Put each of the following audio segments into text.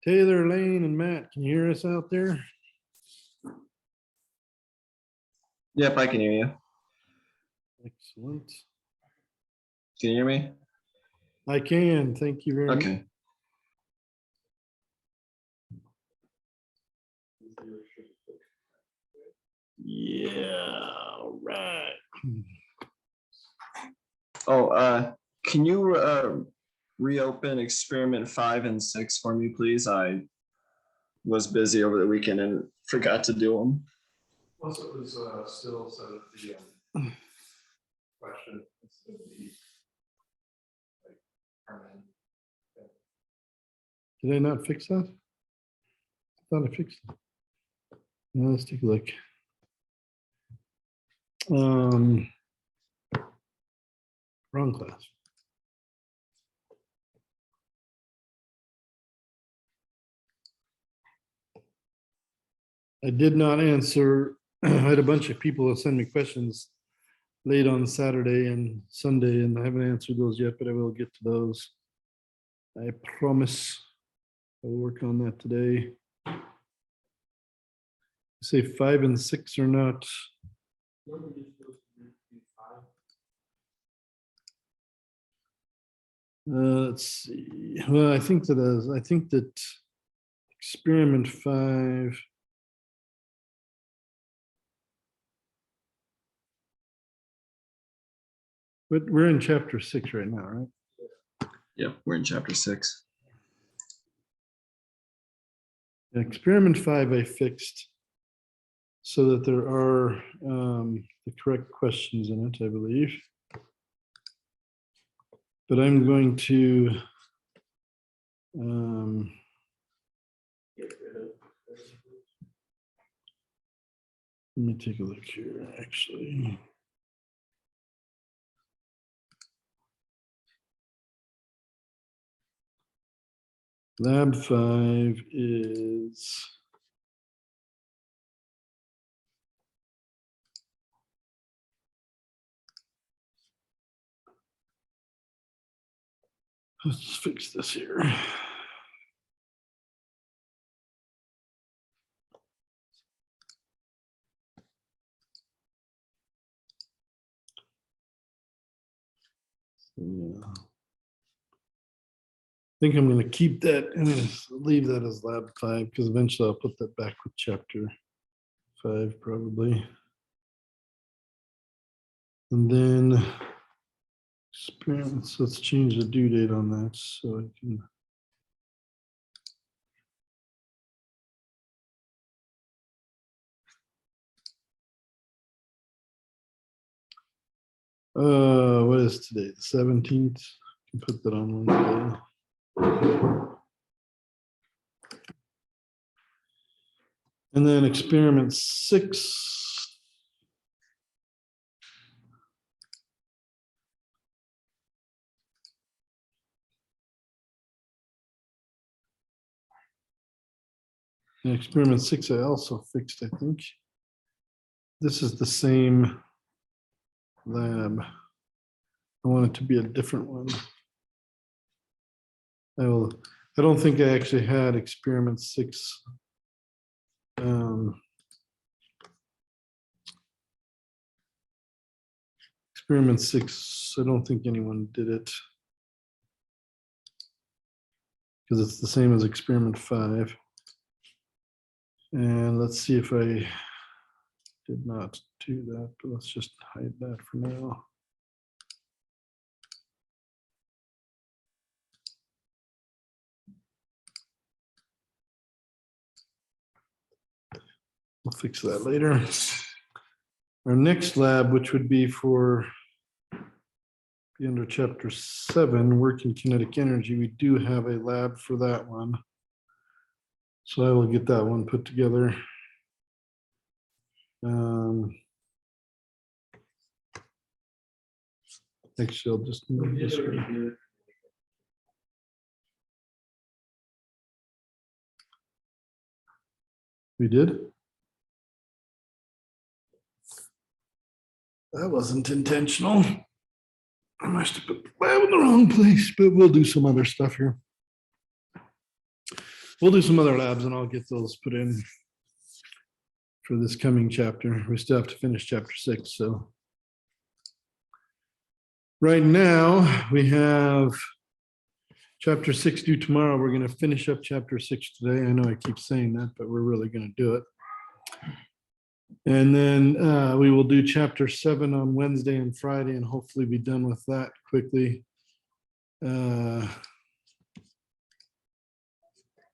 Taylor, Lane, and Matt, can you hear us out there? Yep, I can hear you. Excellent. Can you hear me? I can. Thank you very much. Okay. Yeah, all right. Oh, can you reopen experiment 5 and 6 for me, please? I was busy over the weekend and forgot to do them. Plus, it was still sort of the question. Instead of the, like, permanent. Did I not fix that? I thought I fixed it. Now let's take a look. Wrong class. I did not answer. I had a bunch of people that send me questions late on Saturday and Sunday, and I haven't answered those yet, but I will get to those. I promise I will work on that today. Say 5 and 6 are not. Let's see. Well, I think that experiment 5. But we're in chapter 6 right now, right? Yep, we're in chapter 6. Experiment 5 I fixed so that there are the correct questions in it, I believe. But I'm going to let me take a look here, actually. Lab 5 is let's fix this here. Yeah. I think I'm going to keep that and leave that as lab 5 because eventually I'll put that back with chapter 5 probably. And then experiments, let's change the due date on that so I can. What is today? The 17th. Can put that on one day. And then experiment 6. And experiment 6 I also fixed, I think. This is the same lab. I want it to be a different one. I don't think I actually had experiment 6. Experiment 6, I don't think anyone did it. Because it's the same as experiment 5. And let's see if I did not do that, but let's just hide that for now. We'll fix that later. Our next lab, which would be for be under chapter 7, working kinetic energy, we do have a lab for that one. So I will get that one put together. Actually, I'll just move this way. We did? That wasn't intentional. I must have put the lab in the wrong place, but we'll do some other stuff here. we'll do some other labs and I'll get those put in for this coming chapter. We still have to finish chapter 6, so. Right now, we have chapter 6 due tomorrow. We're going to finish up chapter 6 today. I know I keep saying that, but we're really going to do it. And then we will do chapter 7 on Wednesday and Friday and hopefully be done with that quickly.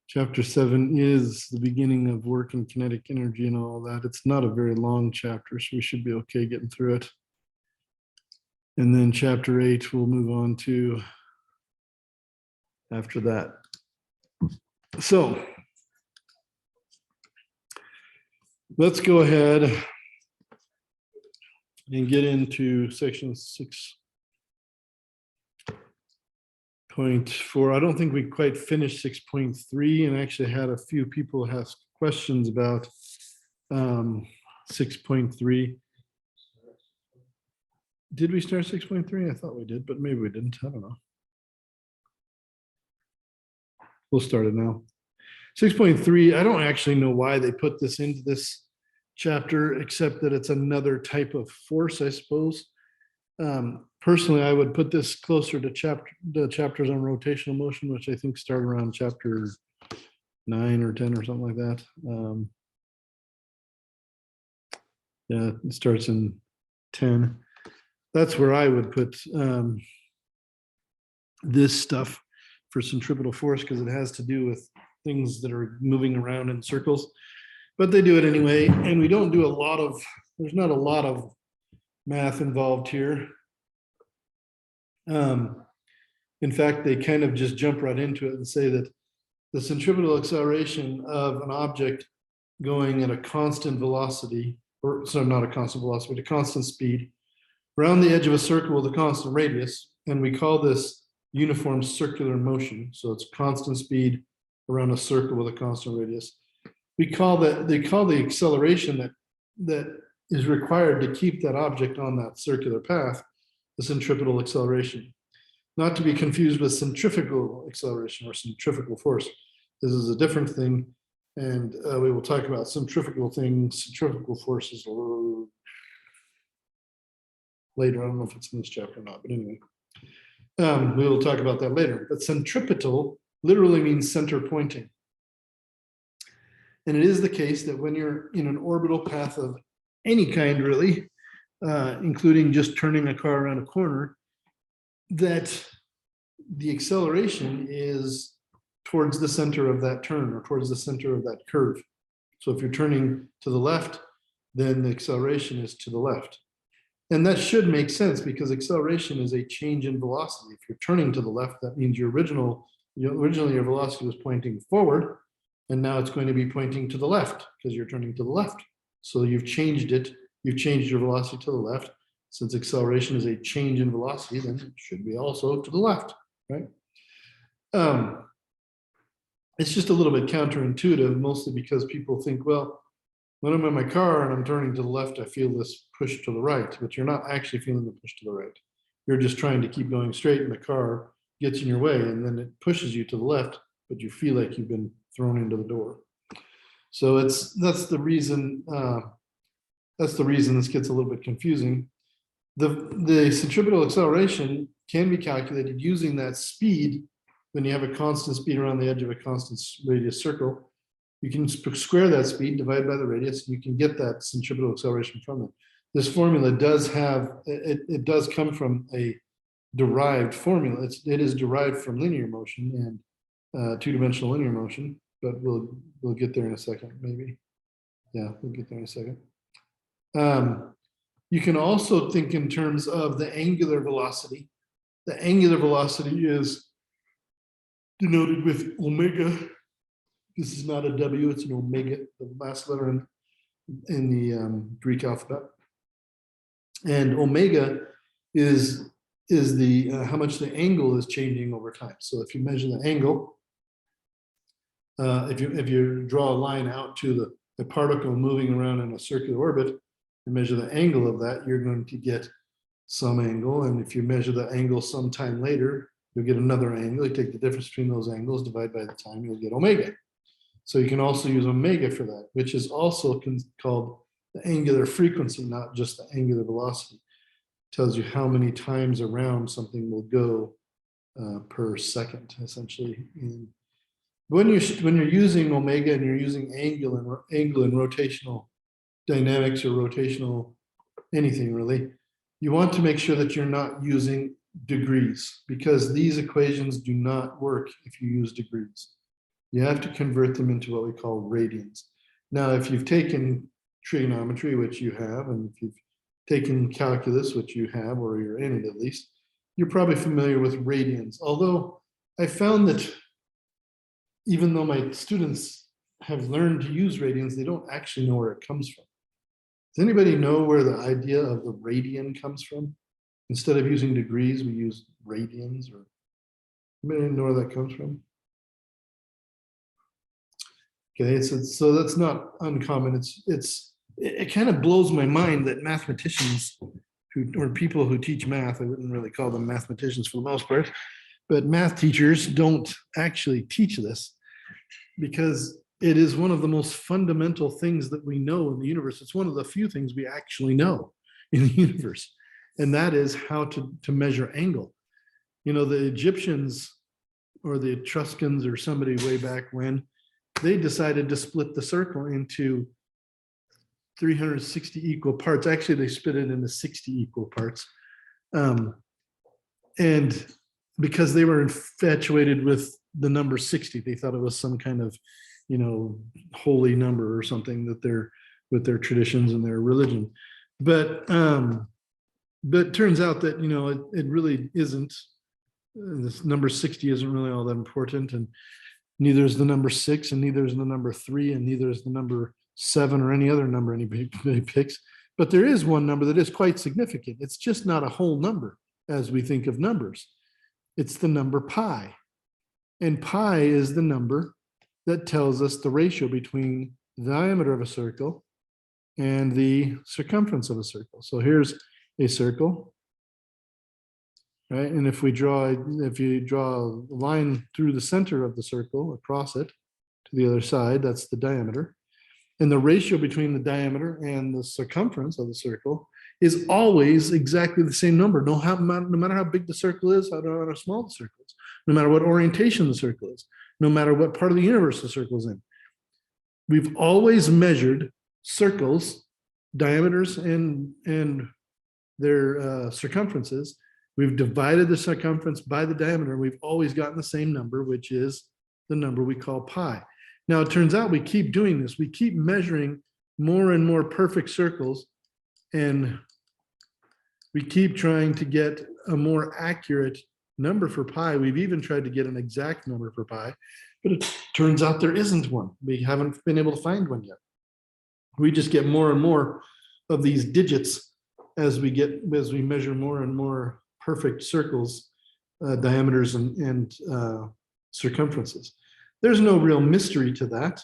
Chapter 7 is the beginning of work in kinetic energy and all that. It's not a very long chapter, so we should be okay getting through it. And then chapter 8 we'll move on to after that. So let's go ahead and get into section 6.4. I don't think we quite finished 6.3 and actually had a few people ask questions about 6.3. Did we start 6.3? I thought we did, but maybe we didn't. I don't know. We'll start it now. 6.3, I don't actually know why they put this into this chapter, except that it's another type of force, I suppose. Personally, I would put this closer to the chapters on rotational motion, which I think start around chapter 9 or 10 or something like that. Yeah, it starts in 10. That's where I would put this stuff for centripetal force, because it has to do with things that are moving around in circles. But they do it anyway, and we don't do a lot of, there's not a lot of math involved here. In fact, they kind of just jump right into it and say that the centripetal acceleration of an object going at a constant velocity, or so not a constant velocity, but a constant speed, around the edge of a circle with a constant radius, and we call this uniform circular motion. So it's constant speed around a circle with a constant radius. We call that, they call the acceleration that is required to keep that object on that circular path the centripetal acceleration. Not to be confused with centrifugal acceleration or centrifugal force. This is a different thing, and we will talk about centrifugal things, centrifugal forces later. I don't know if it's in this chapter or not, but anyway. We will talk about that later. But centripetal literally means center pointing. And it is the case that when you're in an orbital path of any kind, really, including just turning a car around a corner, that the acceleration is towards the center of that turn or towards the center of that curve. So if you're turning to the left, then the acceleration is to the left. And that should make sense because acceleration is a change in velocity. If you're turning to the left, that means originally your velocity was pointing forward, and now it's going to be pointing to the left because you're turning to the left. So you've changed it. You've changed your velocity to the left. Since acceleration is a change in velocity, then it should be also to the left, right? It's just a little bit counterintuitive, mostly because people think, well, when I'm in my car and I'm turning to the left, I feel this push to the right, but you're not actually feeling the push to the right. You're just trying to keep going straight, and the car gets in your way, and then it pushes you to the left, but you feel like you've been thrown into the door. So that's the reason this gets a little bit confusing. The centripetal acceleration can be calculated using that speed. When you have a constant speed around the edge of a constant radius circle, you can square that speed, divide by the radius, and you can get that centripetal acceleration from it. This formula does have, it does come from a derived formula. It is derived from linear motion and two-dimensional linear motion, but we'll get there in a second, maybe. Yeah, we'll get there in a second. You can also think in terms of the angular velocity. The angular velocity is denoted with omega. This is not a W, it's an omega, the last letter in the Greek alphabet. And omega is the how much the angle is changing over time. So if you measure the angle, if you draw a line out to the particle moving around in a circular orbit and measure the angle of that, you're going to get some angle. And if you measure the angle sometime later, you'll get another angle. You take the difference between those angles, divide by the time, you'll get omega. So you can also use omega for that, which is also called the angular frequency, not just the angular velocity. Tells you how many times around something will go per second, essentially. And when you're using omega and you're using angle and rotational dynamics or rotational anything really, you want to make sure that you're not using degrees, because these equations do not work if you use degrees. You have to convert them into what we call radians. Now, if you've taken trigonometry, which you have, and if you've taken calculus, which you have, or you're in it at least, you're probably familiar with radians. Although I found that even though my students have learned to use radians, they don't actually know where it comes from. Does anybody know where the idea of the radian comes from? Instead of using degrees, we use radians, or anybody know where that comes from? Okay, so that's not uncommon. It kind of blows my mind that mathematicians or people who teach math, I wouldn't really call them mathematicians for the most part, but math teachers don't actually teach this, because it is one of the most fundamental things that we know in the universe. It's one of the few things we actually know in the universe, and that is how to measure angle. You know, the Egyptians or the Etruscans or somebody way back when, they decided to split the circle into 360 equal parts. Actually, they split it into 60 equal parts. And because they were infatuated with the number 60, they thought it was some kind of, you know, holy number or something that they're with their traditions and their religion. But it turns out that, you know, it really isn't. This number 60 isn't really all that important, and neither is the number 6, and neither is the number 3, and neither is the number 7 or any other number anybody picks. But there is one number that is quite significant. It's just not a whole number as we think of numbers. It's the number pi. And pi is the number that tells us the ratio between the diameter of a circle and the circumference of a circle. So here's a circle, right? And if you draw a line through the center of the circle, across it to the other side, that's the diameter. And the ratio between the diameter and the circumference of the circle is always exactly the same number, no matter how big the circle is, no matter how small the circle is, no matter what orientation the circle is, no matter what part of the universe the circle is in. We've always measured circles, diameters, and their circumferences. We've divided the circumference by the diameter. We've always gotten the same number, which is the number we call pi. Now, it turns out we keep doing this. We keep measuring more and more perfect circles, and we keep trying to get a more accurate number for pi. We've even tried to get an exact number for pi, but it turns out there isn't one. We haven't been able to find one yet. We just get more and more of these digits as we measure more and more perfect circles, diameters, and circumferences. There's no real mystery to that.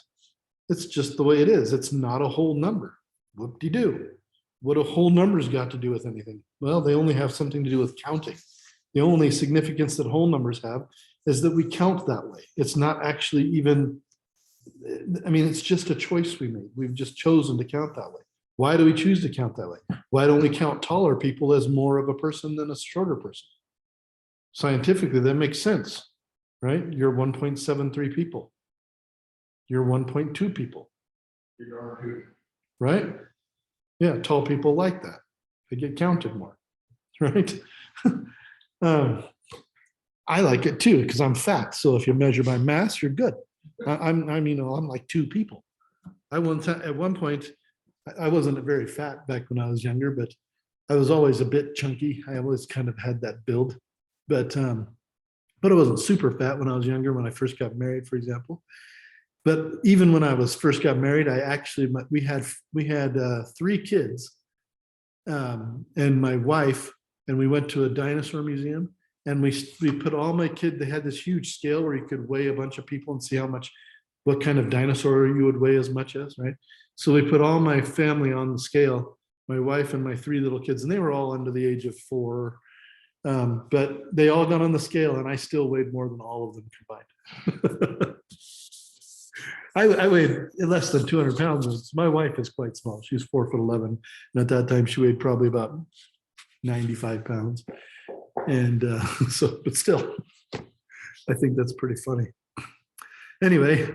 It's just the way it is. It's not a whole number. Whoop-de-doo. What do whole numbers got to do with anything? Well, they only have something to do with counting. The only significance that whole numbers have is that we count that way. It's not actually even, I mean, it's just a choice we made. We've just chosen to count that way. Why do we choose to count that way? Why don't we count taller people as more of a person than a shorter person? Scientifically, that makes sense, right? You're 1.73 people. You're 1.2 people, right? Yeah, tall people like that. They get counted more, right? I like it too, because I'm fat. So if you measure by mass, you're good. I'm like 2 people. At one point, I wasn't very fat back when I was younger, but I was always a bit chunky. I always kind of had that build, but I wasn't super fat when I was younger, when I first got married, for example. But even when I was first got married, we had 3 kids and my wife, and we went to a dinosaur museum, and we put all my kids. They had this huge scale where you could weigh a bunch of people and see what kind of dinosaur you would weigh as much as, right? So we put all my family on the scale, my wife and my 3 little kids, and they were all under the age of 4. But they all got on the scale, and I still weighed more than all of them combined. I weighed less than 200 pounds. My wife is quite small. She's 4'11", and at that time she weighed probably about 95 pounds. And so, but still, I think that's pretty funny. Anyway,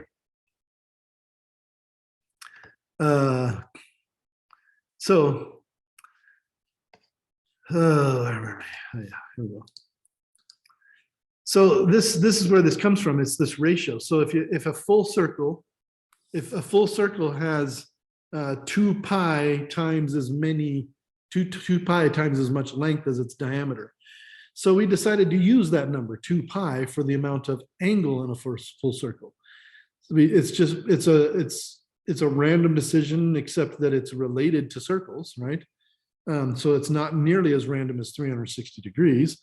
so, where were we? Oh, yeah, here we go. So this is where this comes from. It's this ratio. So if a full circle has 2 pi times as many, 2 pi times as much length as its diameter. So we decided to use that number 2 pi for the amount of angle in a full circle. It's a random decision, except that it's related to circles, right? So it's not nearly as random as 360 degrees.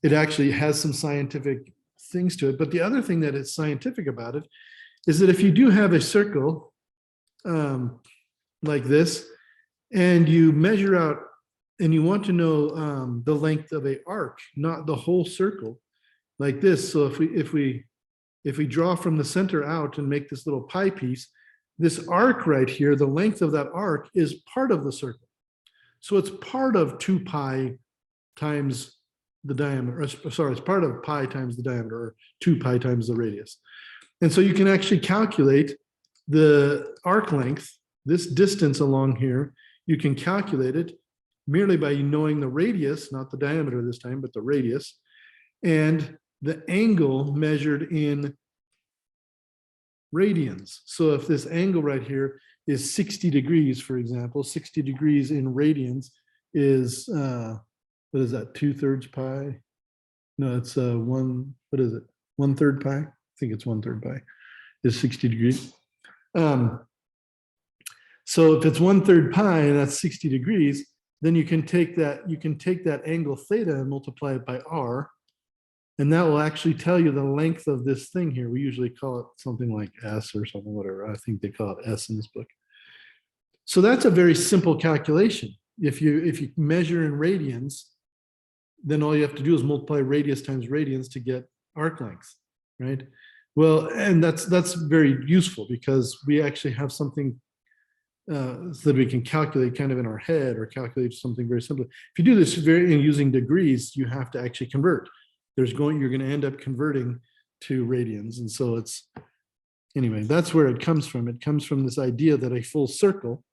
It actually has some scientific things to it. But the other thing that is scientific about it is that if you do have a circle like this, and you measure out and you want to know the length of a arc, not the whole circle, like this. So if we draw from the center out and make this little pie piece, this arc right here, the length of that arc is part of the circle. So it's part of 2 pi times the diameter, sorry, it's part of pi times the diameter, or 2 pi times the radius. And so you can actually calculate the arc length, this distance along here, you can calculate it merely by knowing the radius, not the diameter this time, but the radius, and the angle measured in radians. So if this angle right here is 60 degrees, for example, 60 degrees in radians is, what is that, 2/3 pi? No, it's what is it? 1/3 pi? I think it's 1/3 pi is 60 degrees. So if it's 1/3 pi and that's 60 degrees, then you can take that angle theta and multiply it by r, and that will actually tell you the length of this thing here. We usually call it something like S or something, whatever. I think they call it S in this book. So that's a very simple calculation. If you measure in radians, then all you have to do is multiply radius times radians to get arc length, right? Well, and that's very useful because we actually have something so that we can calculate kind of in our head, or calculate something very simply. If you do this using degrees, you have to actually convert. You're going to end up converting to radians. And so anyway, that's where it comes from. It comes from this idea that a full circle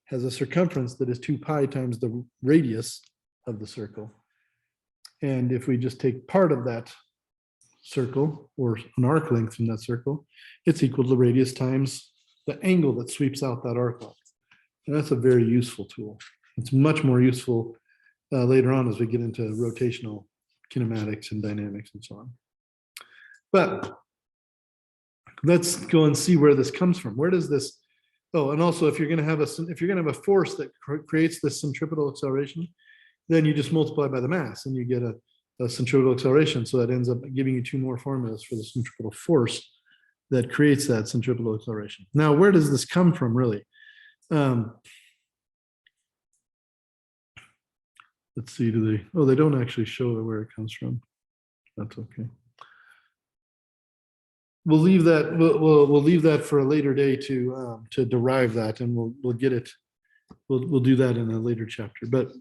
has a circumference that is 2 pi times the radius of the circle. And if we just take part of that circle, or an arc length from that circle, it's equal to the radius times the angle that sweeps out that arc length. And that's a very useful tool. It's much more useful later on as we get into rotational kinematics and dynamics and so on. But let's go and see where this comes from. Where does this? Oh, and also if you're going to have a force that creates this centripetal acceleration, then you just multiply by the mass and you get a centripetal acceleration. So that ends up giving you 2 more formulas for the centripetal force that creates that centripetal acceleration. Now, where does this come from, really? Let's see, they don't actually show where it comes from. That's okay. We'll leave that, we'll leave that for a later day to derive that, and we'll get it. We'll do that in a later chapter. But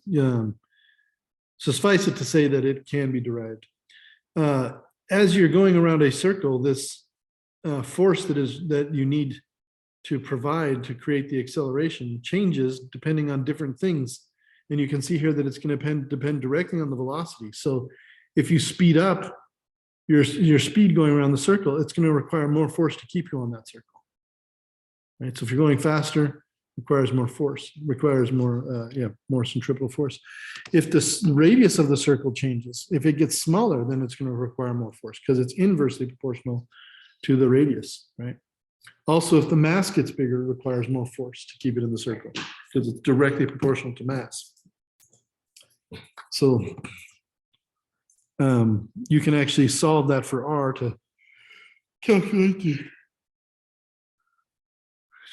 suffice it to say that it can be derived. As you're going around a circle, this force that you need to provide to create the acceleration changes depending on different things. And you can see here that it's going to depend directly on the velocity. So if you speed up your speed going around the circle, it's going to require more force to keep you on that circle. Right? So if you're going faster, it requires more force, requires more centripetal force. If the radius of the circle changes, if it gets smaller, then it's going to require more force because it's inversely proportional to the radius, right? Also, if the mass gets bigger, it requires more force to keep it in the circle because it's directly proportional to mass. So you can actually solve that for R to calculate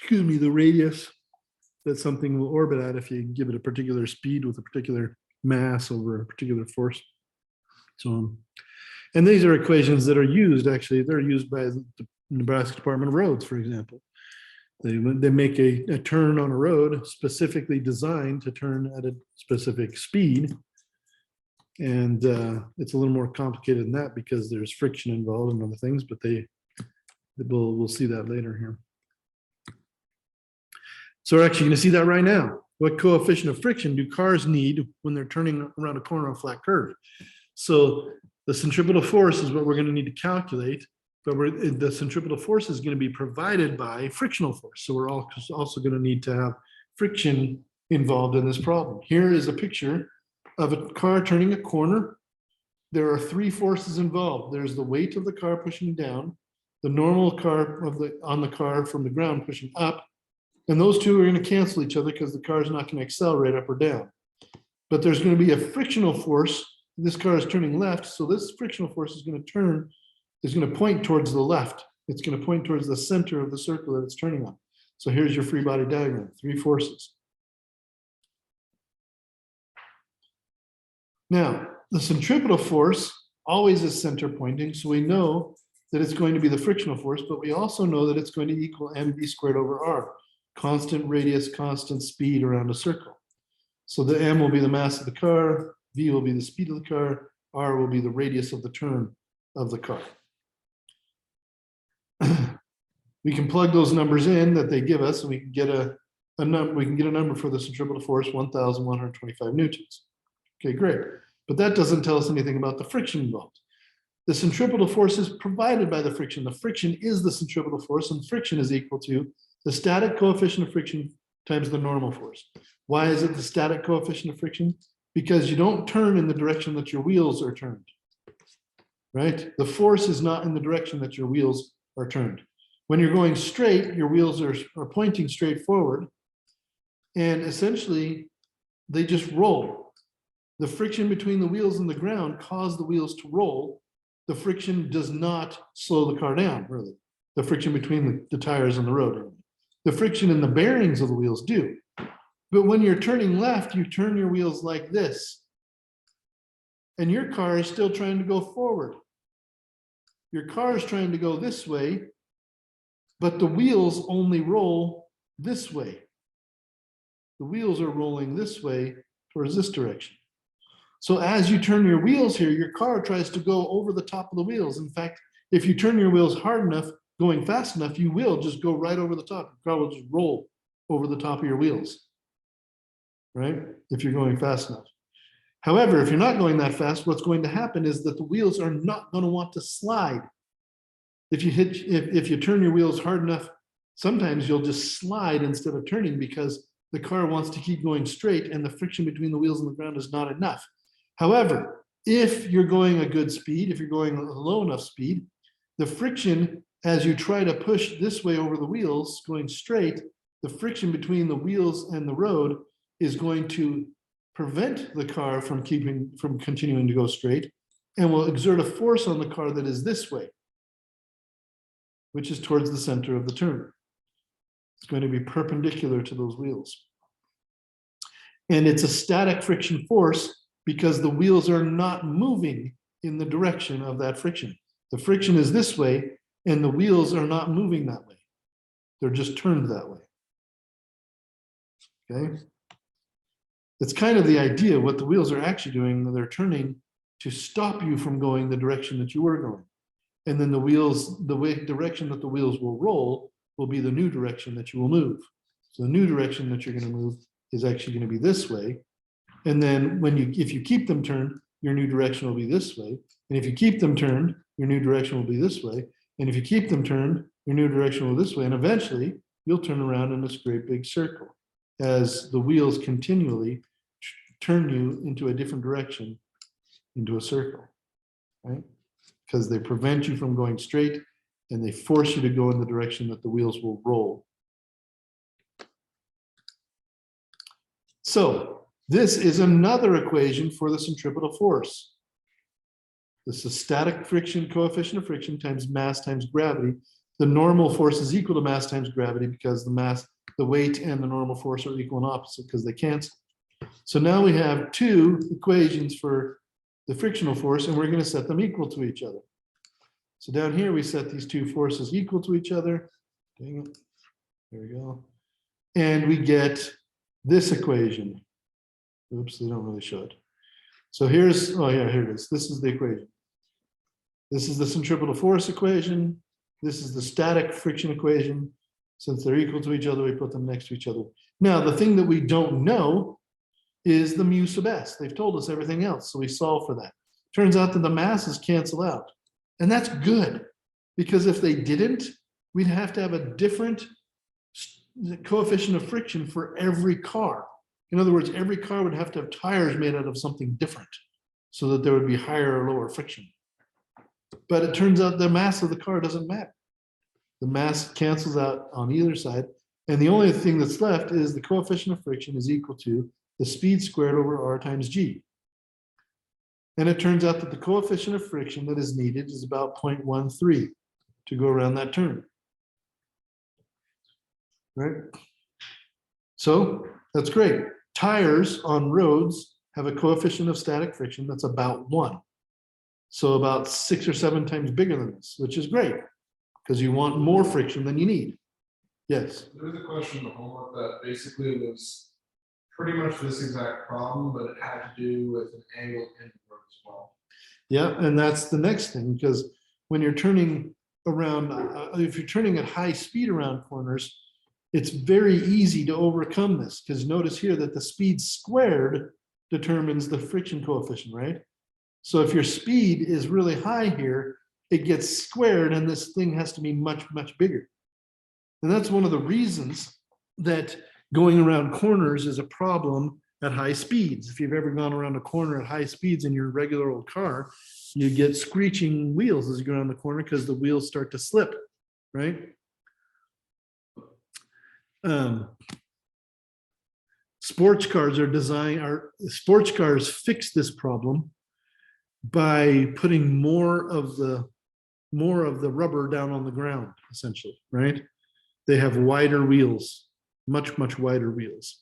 the radius that something will orbit at if you give it a particular speed with a particular mass over a particular force. So and these are equations that are used, actually, they're used by Nebraska Department of Roads, for example. They make a turn on a road specifically designed to turn at a specific speed. And it's a little more complicated than that because there's friction involved and other things, but we'll see that later here. So we're actually going to see that right now. What coefficient of friction do cars need when they're turning around a corner on a flat curve? So the centripetal force is what we're going to need to calculate, but the centripetal force is going to be provided by frictional force. So we're also going to need to have friction involved in this problem. Here is a picture of a car turning a corner. There are three forces involved. There's the weight of the car pushing down, the normal car on the car from the ground pushing up, and those two are going to cancel each other because the car is not going to accelerate up or down. But there's going to be a frictional force. This car is turning left, so this frictional force is going to point towards the left. It's going to point towards the center of the circle that it's turning on. So here's your free body diagram, three forces. Now, the centripetal force always is center pointing, so we know that it's going to be the frictional force, but we also know that it's going to equal mv squared over r, constant radius, constant speed around a circle. So the m will be the mass of the car, v will be the speed of the car, r will be the radius of the turn of the car. We can plug those numbers in that they give us, and we can get a number for the centripetal force, 1,125 newtons. Okay, great. But that doesn't tell us anything about the friction involved. The centripetal force is provided by the friction. The friction is the centripetal force, and friction is equal to the static coefficient of friction times the normal force. Why is it the static coefficient of friction? Because you don't turn in the direction that your wheels are turned, right? The force is not in the direction that your wheels are turned. When you're going straight, your wheels are pointing straight forward, and essentially they just roll. The friction between the wheels and the ground caused the wheels to roll. The friction does not slow the car down, really. The friction between the tires and the road. The friction in the bearings of the wheels do. But when you're turning left, you turn your wheels like this. And your car is still trying to go forward. Your car is trying to go this way, but the wheels only roll this way. The wheels are rolling this way towards this direction. So as you turn your wheels here, your car tries to go over the top of the wheels. In fact, if you turn your wheels hard enough, going fast enough, you will just go right over the top. Your car will just roll over the top of your wheels, right? If you're going fast enough. However, if you're not going that fast, what's going to happen is that the wheels are not going to want to slide. If you turn your wheels hard enough, sometimes you'll just slide instead of turning because the car wants to keep going straight and the friction between the wheels and the ground is not enough. However, if you're going a good speed, if you're going a low enough speed, the friction as you try to push this way over the wheels going straight, the friction between the wheels and the road is going to prevent the car from continuing to go straight and will exert a force on the car that is this way, which is towards the center of the turn. It's going to be perpendicular to those wheels. And it's a static friction force because the wheels are not moving in the direction of that friction. The friction is this way, and the wheels are not moving that way. They're just turned that way. Okay? It's kind of the idea. What the wheels are actually doing, they're turning to stop you from going the direction that you were going. And then the wheels, direction that the wheels will roll will be the new direction that you will move. So the new direction that you're going to move is actually going to be this way. And then if you keep them turned, your new direction will be this way. And if you keep them turned, your new direction will be this way. And if you keep them turned, your new direction will be this way. And eventually you'll turn around in this great big circle as the wheels continually turn you into a different direction, into a circle, right? Because they prevent you from going straight and they force you to go in the direction that the wheels will roll. So this is another equation for the centripetal force. This is static friction, coefficient of friction times mass times gravity. The normal force is equal to mass times gravity because the weight and the normal force are equal and opposite because they cancel. So now we have two equations for the frictional force and we're going to set them equal to each other. So down here, we set these two forces equal to each other. Dang it. There we go. And we get this equation. Oops, they don't really show it. So here's, oh yeah, here it is. This is the equation. This is the centripetal force equation. This is the static friction equation. Since they're equal to each other, we put them next to each other. Now, the thing that we don't know is the mu sub s. They've told us everything else, so we solve for that. Turns out that the masses cancel out. And that's good, because if they didn't, we'd have to have a different coefficient of friction for every car. In other words, every car would have to have tires made out of something different so that there would be higher or lower friction. But it turns out the mass of the car doesn't matter. The mass cancels out on either side. And the only thing that's left is the coefficient of friction is equal to the speed squared over r times g. And it turns out that the coefficient of friction that is needed is about 0.13 to go around that turn. Right? So that's great. Tires on roads have a coefficient of static friction that's about 1. So about 6 or 7 times bigger than this, which is great because you want more friction than you need. Yes. There was a question in the homework that basically was pretty much this exact problem, but it had to do with an angle in the road as well. Yeah, and that's the next thing, because when you're turning around, if you're turning at high speed around corners, it's very easy to overcome this, because notice here that the speed squared determines the friction coefficient, right? So if your speed is really high here, it gets squared and this thing has to be much, much bigger. And that's one of the reasons that going around corners is a problem at high speeds. If you've ever gone around a corner at high speeds in your regular old car, you get screeching wheels as you go around the corner because the wheels start to slip, right? Sports cars fix this problem by putting more of the rubber down on the ground, essentially, right? They have wider wheels, much wider wheels.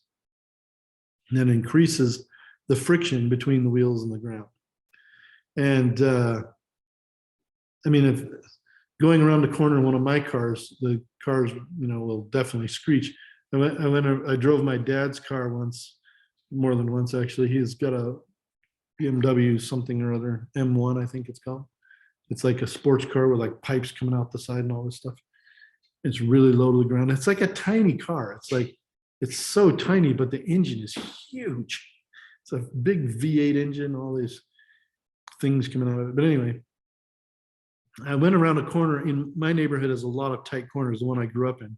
And that increases the friction between the wheels and the ground. And I mean, if going around the corner in one of my cars, the cars, will definitely screech. I drove my dad's car once, more than once actually. He's got a BMW something or other, M1, I think it's called. It's like a sports car with like pipes coming out the side and all this stuff. It's really low to the ground. It's like a tiny car. It's so tiny, but the engine is huge. It's a big V8 engine, all these things coming out of it. But anyway, I went around a corner. In my neighborhood has a lot of tight corners, the one I grew up in.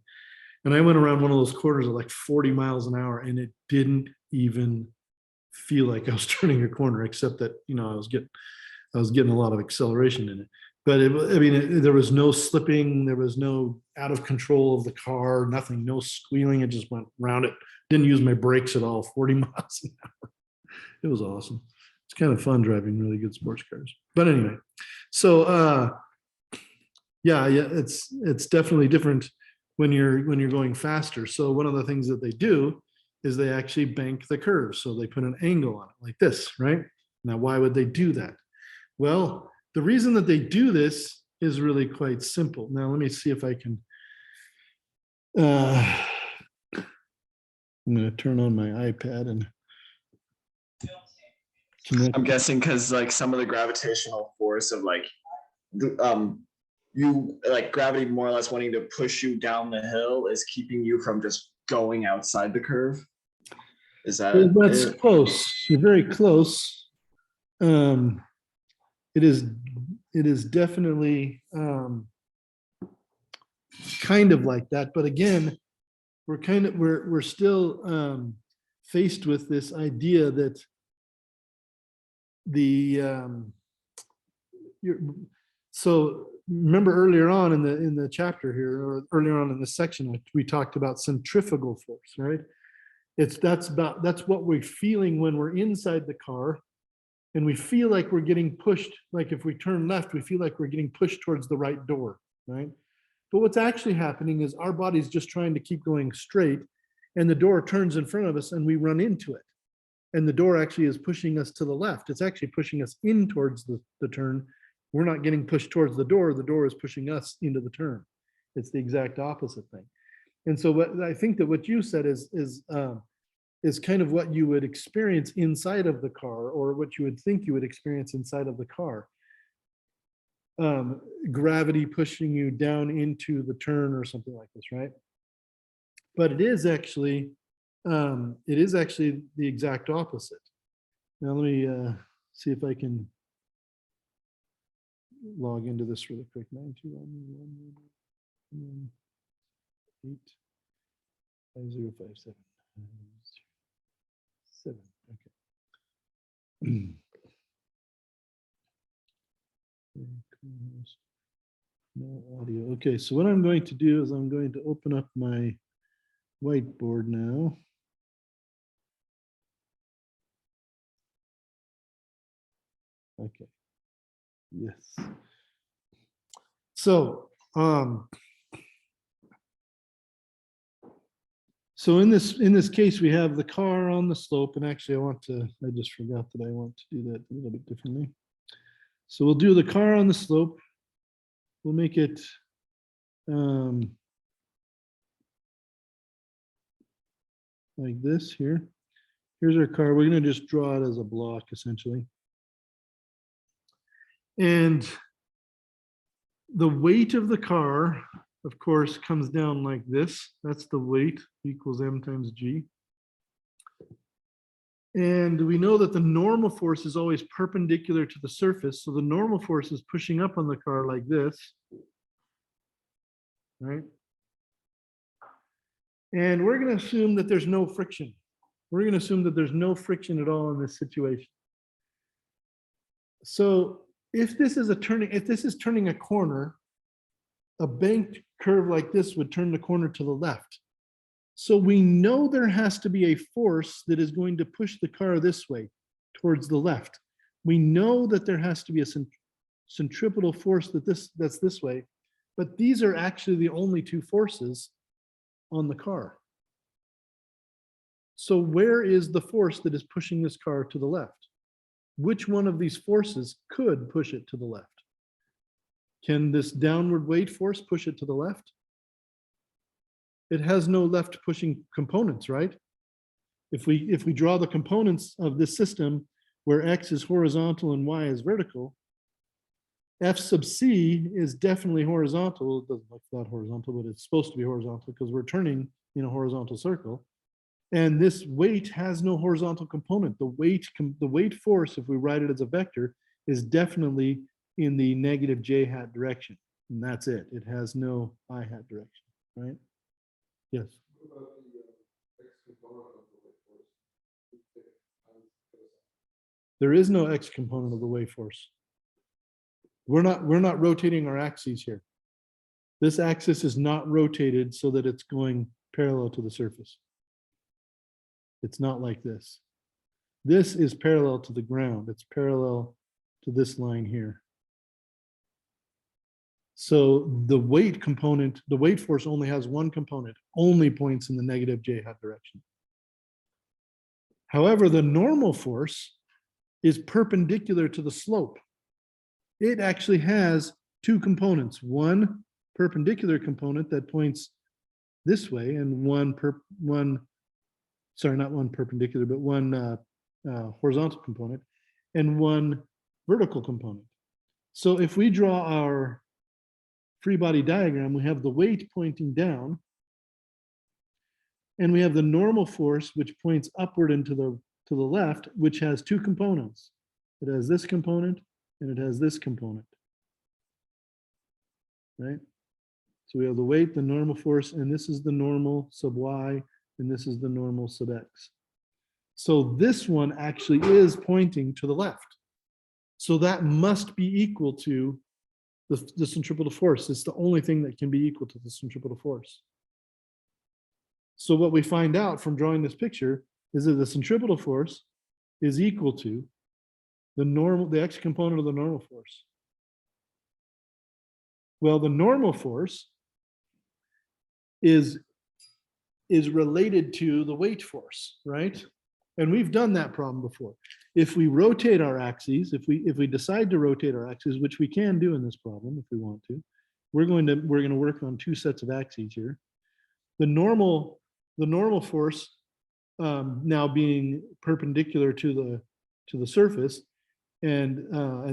And I went around one of those corners at like 40 miles an hour, and it didn't even feel like I was turning a corner, except that, I was getting a lot of acceleration in it. But there was no slipping, there was no out of control of the car, nothing, no squealing. It just went around it. Didn't use my brakes at all, 40 miles an hour. It was awesome. It's kind of fun driving really good sports cars. But anyway, so yeah, it's definitely different when you're going faster. So one of the things that they do is they actually bank the curve. So they put an angle on it like this, right? Now, why would they do that? Well, the reason that they do this is really quite simple. Now, let me see if I can. I'm going to turn on my iPad and connect. I'm guessing because like some of the gravitational force of you like gravity more or less wanting to push you down the hill is keeping you from just going outside the curve. Is that That's it? close. You're very close. It is definitely kind of like that, but again, we're still faced with this idea that so remember earlier on in the chapter here, or earlier on in this section, we talked about centrifugal force, right? That's what we're feeling when we're inside the car. And we feel like we're getting pushed, like if we turn left, we feel like we're getting pushed towards the right door, right? But what's actually happening is our body's just trying to keep going straight, and the door turns in front of us and we run into it. And the door actually is pushing us to the left. It's actually pushing us in towards the turn We're not getting pushed towards the door is pushing us into the turn. It's the exact opposite thing. And so what I think that what you said is kind of what you would experience inside of the car, or what you would think you would experience inside of the car. Gravity pushing you down into the turn or something like this, right? But it is actually the exact opposite. Now let me see if I can log into this really quick. 921-85057. 7. Okay. No audio. Okay, so what I'm going to do is I'm going to open up my whiteboard now. Okay. Yes. So, so in this case, we have the car on the slope, and actually I just forgot that I want to do that a little bit differently. So we'll do the car on the slope. We'll make it like this here. Here's our car. We're going to just draw it as a block, essentially. And the weight of the car, of course, comes down like this. That's the weight equals m times g. And we know that the normal force is always perpendicular to the surface. So the normal force is pushing up on the car like this, right? And we're going to assume that there's no friction. We're going to assume that there's no friction at all in this situation. So if this is turning a corner, a banked curve like this would turn the corner to the left. So we know there has to be a force that is going to push the car this way towards the left. We know that there has to be a centripetal force that's this way, but these are actually the only two forces on the car. So where is the force that is pushing this car to the left? Which one of these forces could push it to the left? Can this downward weight force push it to the left? It has no left pushing components, right? If we draw the components of this system where x is horizontal and y is vertical, F sub c is definitely horizontal. It doesn't look that horizontal, but it's supposed to be horizontal because we're turning in a horizontal circle. And this weight has no horizontal component. The weight force, if we write it as a vector, is definitely in the negative j hat direction. And that's it. It has no I hat direction, right? Yes. What about the X component of the weight force? There is no x component of the weight force. We're not rotating our axes here. This axis is not rotated so that it's going parallel to the surface. It's not like this. This is parallel to the ground. It's parallel to this line here. So the weight component, the weight force only has one component, only points in the negative j hat direction. However, the normal force is perpendicular to the slope. It actually has two components, one perpendicular component that points this way, and one horizontal component, and one vertical component. So if we draw our free body diagram, we have the weight pointing down, and we have the normal force which points upward and to the left, which has two components. It has this component and it has this component, right? So we have the weight, the normal force, and this is the normal sub y, and this is the normal sub x. So this one actually is pointing to the left. So that must be equal to the centripetal force. It's the only thing that can be equal to the centripetal force. So what we find out from drawing this picture is that the centripetal force is equal to the x component of the normal force. Well, the normal force is related to the weight force, right? And we've done that problem before. If we rotate our axes, if we decide to rotate our axes, which we can do in this problem if we want to, we're going to work on two sets of axes here. The normal force now being perpendicular to the surface, and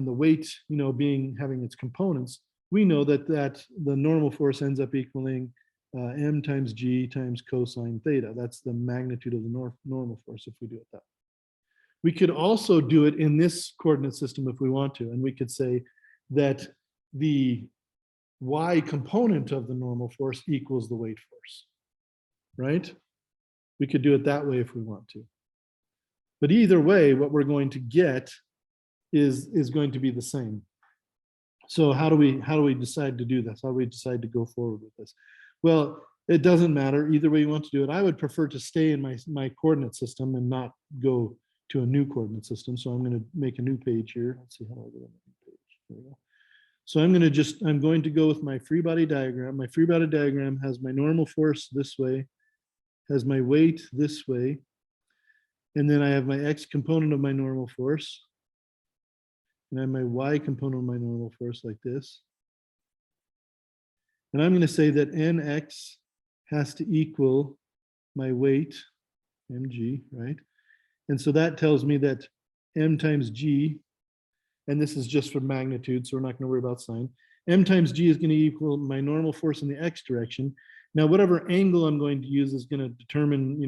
the weight, having its components, we know that the normal force ends up equaling m times g times cosine theta. That's the magnitude of the normal force if we do it that way. We could also do it in this coordinate system if we want to, and we could say that the y component of the normal force equals the weight force, right? We could do it that way if we want to. But either way, what we're going to get is going to be the same. So how do we decide to do this? How do we decide to go forward with this? Well, it doesn't matter either way you want to do it. I would prefer to stay in my coordinate system and not go to a new coordinate system. So I'm going to make a new page here. Let's see how I do on the new page. There we go. So I'm going to go with my free body diagram. My free body diagram has my normal force this way, has my weight this way, and then I have my x component of my normal force, and I have my y component of my normal force like this. And I'm going to say that nx has to equal my weight, mg, right? And so that tells me that m times g, and this is just for magnitude, so we're not going to worry about sign. M times g is going to equal my normal force in the x direction. Now, whatever angle I'm going to use is going to determine,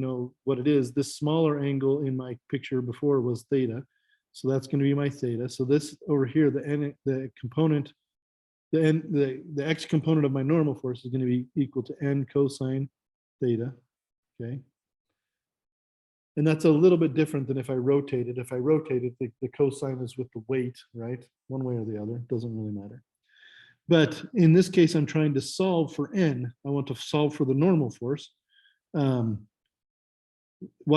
what it is. This smaller angle in my picture before was theta, so that's going to be my theta. So this over here, the x component of my normal force is going to be equal to n cosine theta. Okay. And that's a little bit different than if I rotate it. If I rotate it, the cosine is with the weight, right? One way or the other, doesn't really matter. But in this case, I'm trying to solve for n. I want to solve for the normal force. Why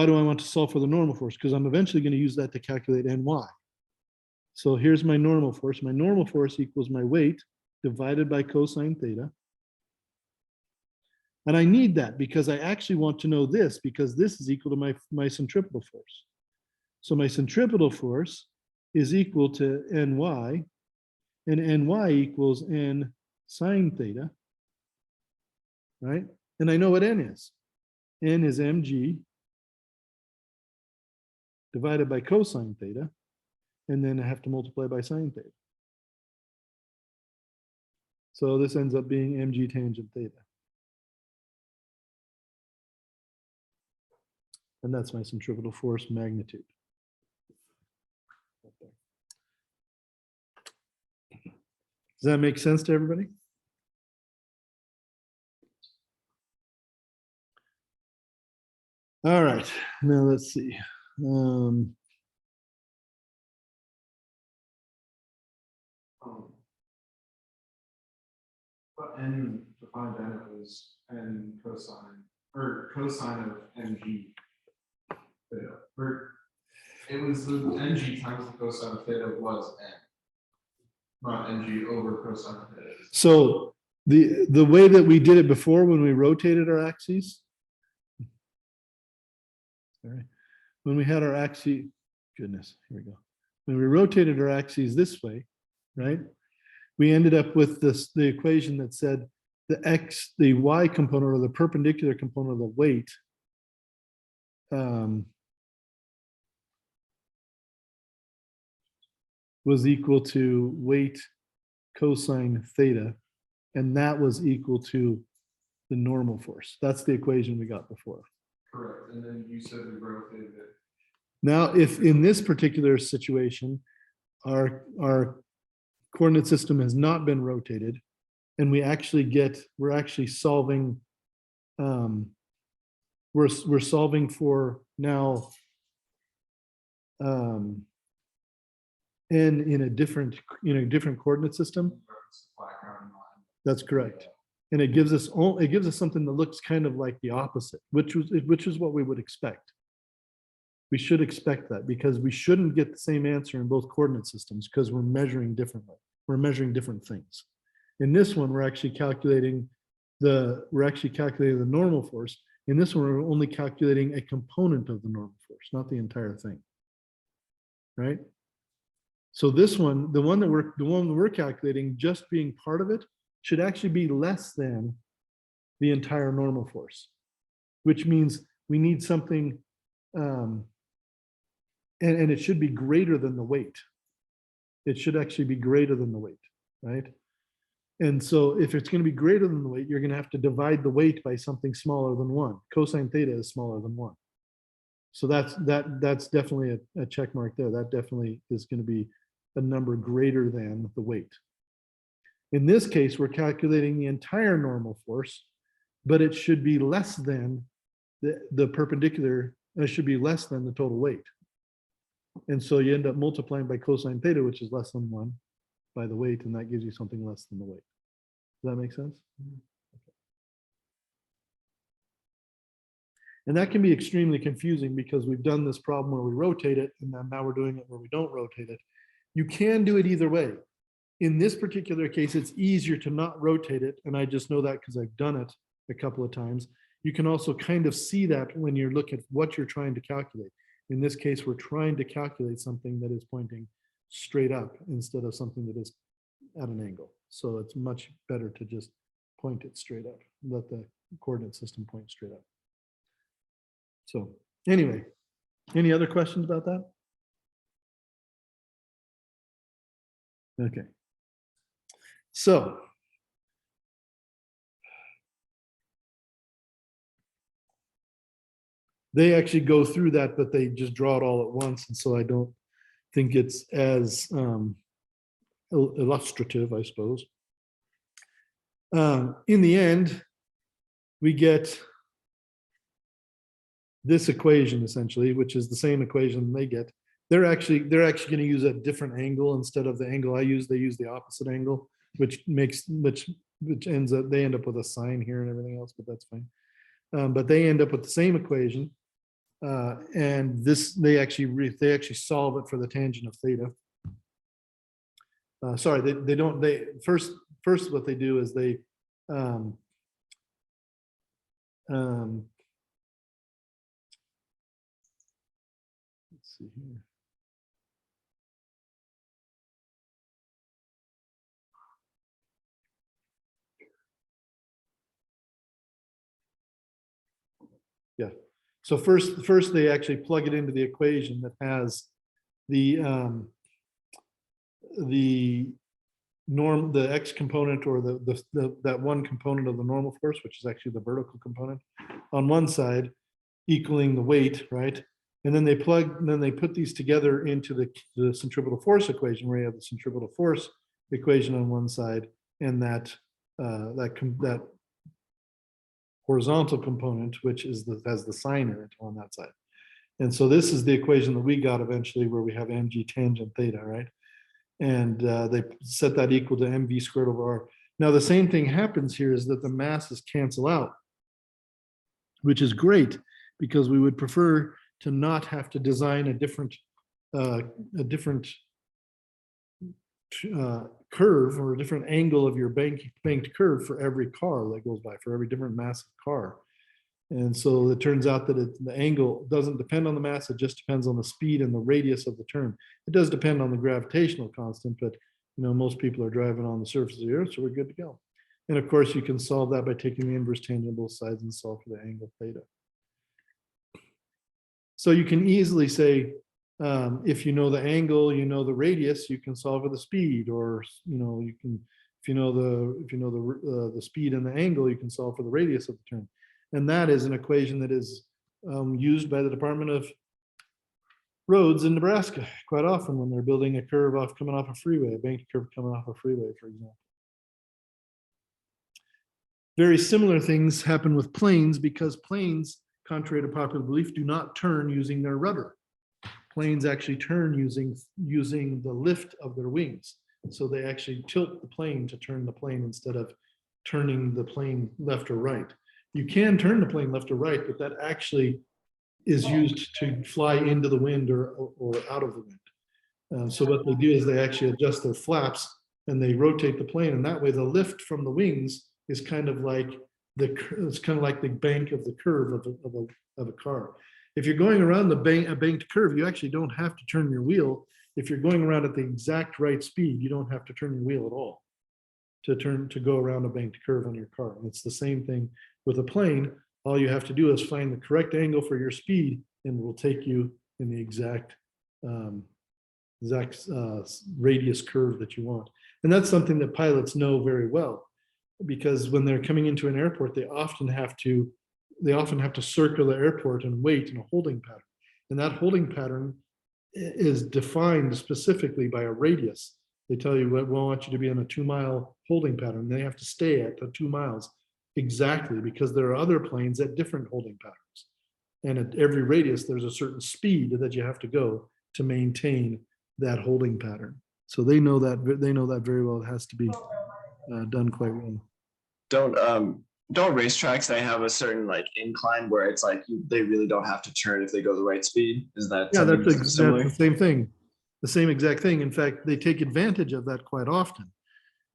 do I want to solve for the normal force? Because I'm eventually going to use that to calculate ny. So here's my normal force. My normal force equals my weight divided by cosine theta. And I need that because I actually want to know this, because this is equal to my centripetal force. So my centripetal force is equal to ny, and ny equals n sine theta, right? And I know what n is. N is mg divided by cosine theta, and then I have to multiply by sine theta. So this ends up being mg tangent theta. And that's my centripetal force magnitude. Does that make sense to everybody? All right, now let's see. But n defined n was n cosine or cosine of mg theta. Or it was the mg times the cosine of theta was n, not mg over cosine of theta. So the way that we did it before when we rotated our axes, sorry, when we had our axis, goodness, here we go. When we rotated our axes this way, right? We ended up with the equation that said the y component or the perpendicular component of the weight was equal to weight cosine theta, and that was equal to the normal force. That's the equation we got before. Correct. And then you said we rotated it. Now, if in this particular situation, our coordinate system has not been rotated, and we're actually solving, we're solving for now n in a different coordinate system. That's correct. And it gives us something that looks kind of like the opposite, which is what we would expect. We should expect that because we shouldn't get the same answer in both coordinate systems because we're measuring differently. We're measuring different things. In this one, we're actually calculating the normal force. In this one, we're only calculating a component of the normal force, not the entire thing. right? So this one, the one that we're calculating, just being part of it, should actually be less than the entire normal force, which means we need something, and it should be greater than the weight. It should actually be greater than the weight, right? And so if it's going to be greater than the weight, you're going to have to divide the weight by something smaller than 1. Cosine theta is smaller than 1. So that's definitely a check mark there. That definitely is going to be a number greater than the weight. In this case, we're calculating the entire normal force, but it should be less than the perpendicular, it should be less than the total weight. And so you end up multiplying by cosine theta, which is less than 1, by the weight, and that gives you something less than the weight. Does that make sense? Okay. And that can be extremely confusing because we've done this problem where we rotate it, and then now we're doing it where we don't rotate it. You can do it either way. In this particular case, it's easier to not rotate it, and I just know that because I've done it a couple of times. You can also kind of see that when you're looking at what you're trying to calculate. In this case, we're trying to calculate something that is pointing straight up instead of something that is at an angle. So it's much better to just point it straight up, let the coordinate system point straight up. So anyway, any other questions about that? Okay. So they actually go through that, but they just draw it all at once. And so I don't think it's as illustrative, I suppose. In the end, we get this equation essentially, which is the same equation they get. They're actually going to use a different angle instead of the angle I use. They use the opposite angle, which ends up, they end up with a sign here and everything else, but that's fine. But they end up with the same equation, and this they actually solve it for the tangent of theta. Sorry, they don't. They first what they do is they let's see here. Yeah. So first they actually plug it into the equation that has the x component, or that one component of the normal force, which is actually the vertical component, on one side, equaling the weight, right? And then they put these together into the centripetal force equation, where you have the centripetal force equation on one side, and that horizontal component, which is has the sign in it on that side. And so this is the equation that we got eventually, where we have mg tangent theta, right? And they set that equal to mv squared over r. Now the same thing happens here, is that the masses cancel out, which is great, because we would prefer to not have to design a different curve or a different angle of your banked curve for every car that goes by, for every different mass of car. And so it turns out that the angle doesn't depend on the mass, it just depends on the speed and the radius of the turn. It does depend on the gravitational constant, but most people are driving on the surface of the earth, so we're good to go. And of course, you can solve that by taking the inverse tangent of both sides and solve for the angle theta. So you can easily say, if you know the angle, the radius, you can solve for the speed, or you can, if you know the speed and the angle, you can solve for the radius of the turn. And that is an equation that is used by the Department of Roads in Nebraska quite often when they're building a curve coming off a freeway, a banked curve coming off a freeway, for example. Very similar things happen with planes, because planes, contrary to popular belief, do not turn using their rudder. Planes actually turn using the lift of their wings. So they actually tilt the plane to turn the plane instead of turning the plane left or right. You can turn the plane left or right, but that actually is used to fly into the wind or out of the wind. So what they do is they actually adjust their flaps and they rotate the plane, and that way the lift from the wings is kind of like the bank of the curve of a car. If you're going around a banked curve, you actually don't have to turn your wheel. If you're going around at the exact right speed, you don't have to turn your wheel at all to go around a banked curve on your car. And it's the same thing with a plane. All you have to do is find the correct angle for your speed, and it will take you in the exact radius curve that you want. And that's something that pilots know very well, because when they're coming into an airport, they often have to circle the airport and wait in a holding pattern. And that holding pattern is defined specifically by a radius. They tell you, we want you to be in a 2-mile holding pattern. They have to stay at the 2 miles exactly, because there are other planes at different holding patterns. And at every radius, there's a certain speed that you have to go to maintain that holding pattern. So they know that very well. It has to be done quite well. Don't racetracks, they have a certain like incline where it's like they really don't have to turn if they go the right speed? Is that Yeah, something that's similar? the same thing. The same exact thing. In fact, they take advantage of that quite often,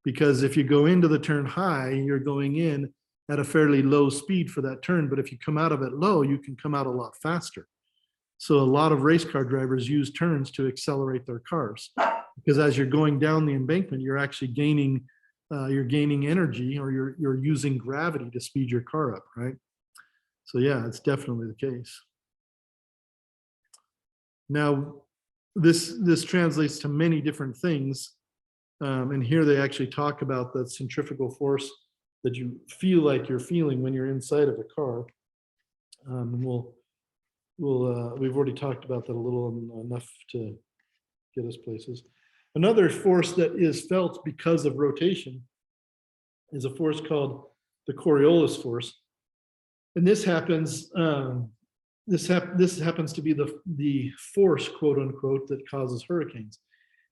because if you go into the turn high, you're going in at a fairly low speed for that turn. But if you come out of it low, you can come out a lot faster. So a lot of race car drivers use turns to accelerate their cars, because as you're going down the embankment, you're actually gaining energy, or you're using gravity to speed your car up, right? So yeah, it's definitely the case. Now, this translates to many different things. And here they actually talk about the centrifugal force that you feel like you're feeling when you're inside of a car. And we've already talked about that a little, enough to get us places. Another force that is felt because of rotation is a force called the Coriolis force. And this happens, this happens to be the force, quote unquote, that causes hurricanes.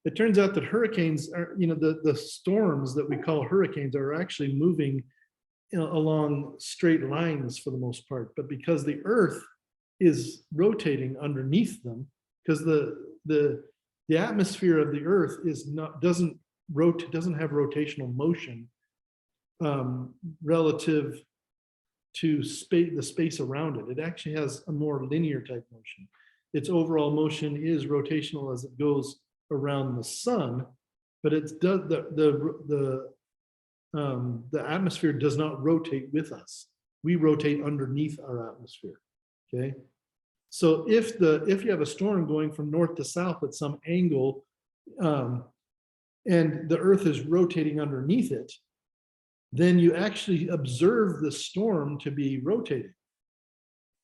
It turns out that hurricanes are, the storms that we call hurricanes are actually moving along straight lines for the most part, but because the earth is rotating underneath them, because the atmosphere of the earth doesn't have rotational motion relative to the space around it. It actually has a more linear type motion. Its overall motion is rotational as it goes around the sun, but the atmosphere does not rotate with us. We rotate underneath our atmosphere. Okay. So if you have a storm going from north to south at some angle, and the earth is rotating underneath it, then you actually observe the storm to be rotating.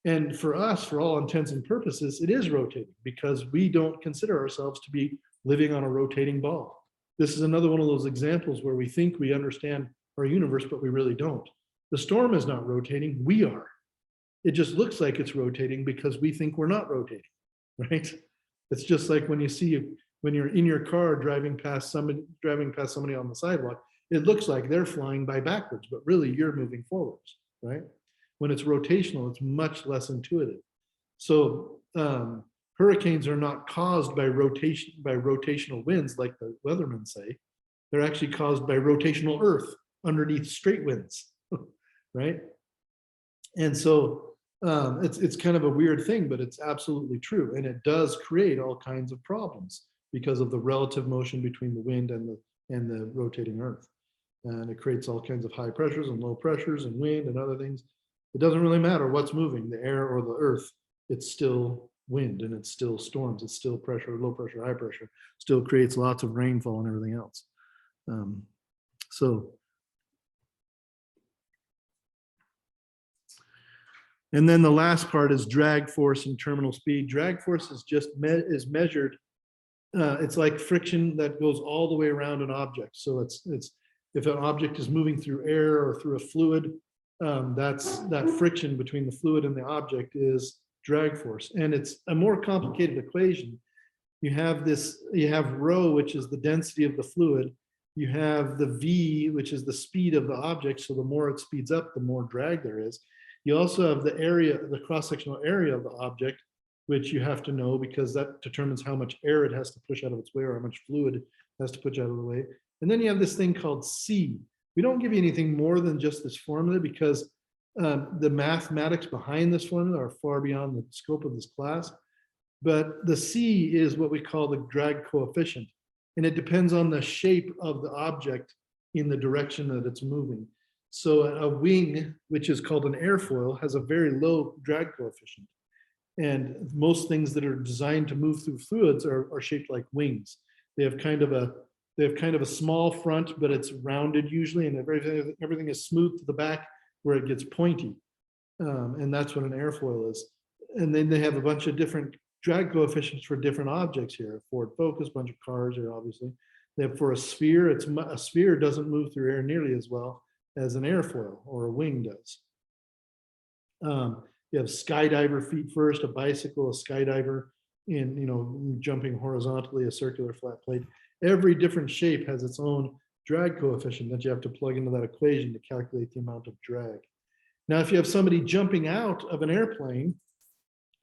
And for us, for all intents and purposes, it is rotating, because we don't consider ourselves to be living on a rotating ball. This is another one of those examples where we think we understand our universe, but we really don't. The storm is not rotating, we are. It just looks like it's rotating because we think we're not rotating, right? It's just like when you're in your car driving past somebody on the sidewalk, it looks like they're flying by backwards, but really you're moving forwards, right? When it's rotational, it's much less intuitive. So hurricanes are not caused by rotational winds like the weathermen say. They're actually caused by rotational earth underneath straight winds, right? And so it's kind of a weird thing, but it's absolutely true. And it does create all kinds of problems because of the relative motion between the wind and the rotating earth. And it creates all kinds of high pressures and low pressures and wind and other things. It doesn't really matter what's moving, the air or the earth, it's still wind and it's still storms, it's still pressure, low pressure, high pressure, still creates lots of rainfall and everything else. And then the last part is drag force and terminal speed. Drag force is just measured. It's like friction that goes all the way around an object. So it's if an object is moving through air or through a fluid, that friction between the fluid and the object is drag force. And it's a more complicated equation. You have rho, which is the density of the fluid. You have the v, which is the speed of the object. So the more it speeds up, the more drag there is. You also have the area, the cross-sectional area of the object, which you have to know because that determines how much air it has to push out of its way or how much fluid it has to push out of the way. And then you have this thing called C. We don't give you anything more than just this formula because The mathematics behind this formula are far beyond the scope of this class. But the C is what we call the drag coefficient. And it depends on the shape of the object in the direction that it's moving. So a wing, which is called an airfoil, has a very low drag coefficient. And most things that are designed to move through fluids are shaped like wings. They have kind of a small front, but it's rounded usually, and everything is smooth to the back where it gets pointy. And that's what an airfoil is. And then they have a bunch of different drag coefficients for different objects here. Ford Focus, bunch of cars here, obviously. They have for a sphere, a sphere doesn't move through air nearly as well as an airfoil or a wing does. You have skydiver feet first, a bicycle, a skydiver in, jumping horizontally, a circular flat plate. Every different shape has its own drag coefficient that you have to plug into that equation to calculate the amount of drag. Now, if you have somebody jumping out of an airplane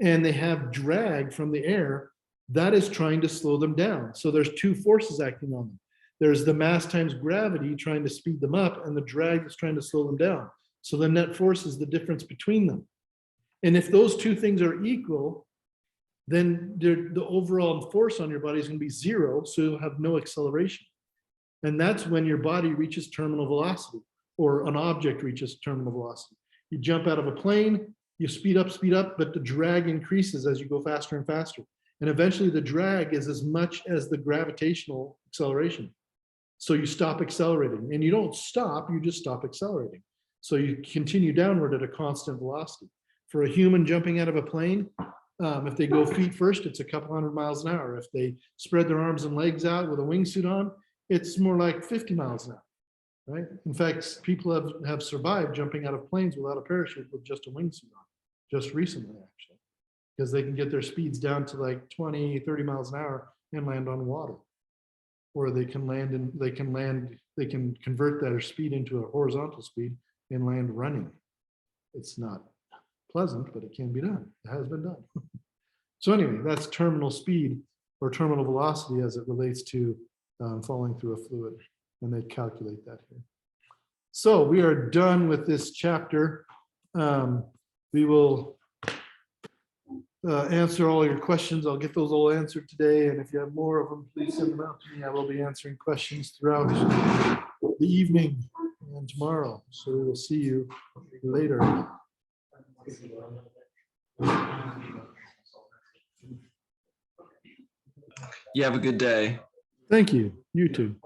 and they have drag from the air, that is trying to slow them down. So there's two forces acting on them. There's the mass times gravity trying to speed them up, and the drag is trying to slow them down. So the net force is the difference between them. And if those two things are equal, then the overall force on your body is going to be zero, so you'll have no acceleration. And that's when your body reaches terminal velocity, or an object reaches terminal velocity. You jump out of a plane, you speed up, but the drag increases as you go faster and faster. And eventually the drag is as much as the gravitational acceleration. So you stop accelerating, and you don't stop, you just stop accelerating. So you continue downward at a constant velocity. For a human jumping out of a plane, if they go feet first, it's a couple 100 miles an hour. If they spread their arms and legs out with a wingsuit on, it's more like 50 miles an hour, right? In fact, people have survived jumping out of planes without a parachute with just a wingsuit on, just recently, actually, because they can get their speeds down to like 20, 30 miles an hour and land on water. Or they can convert that speed into a horizontal speed and land running. It's not pleasant, but it can be done. It has been done. So anyway, that's terminal speed or terminal velocity as it relates to falling through a fluid, and they calculate that here. So we are done with this chapter. We will answer all your questions. I'll get those all answered today, and if you have more of them, please send them out to me. I will be answering questions throughout the evening and tomorrow. So we will see you later. You have a good day. Thank you. You too.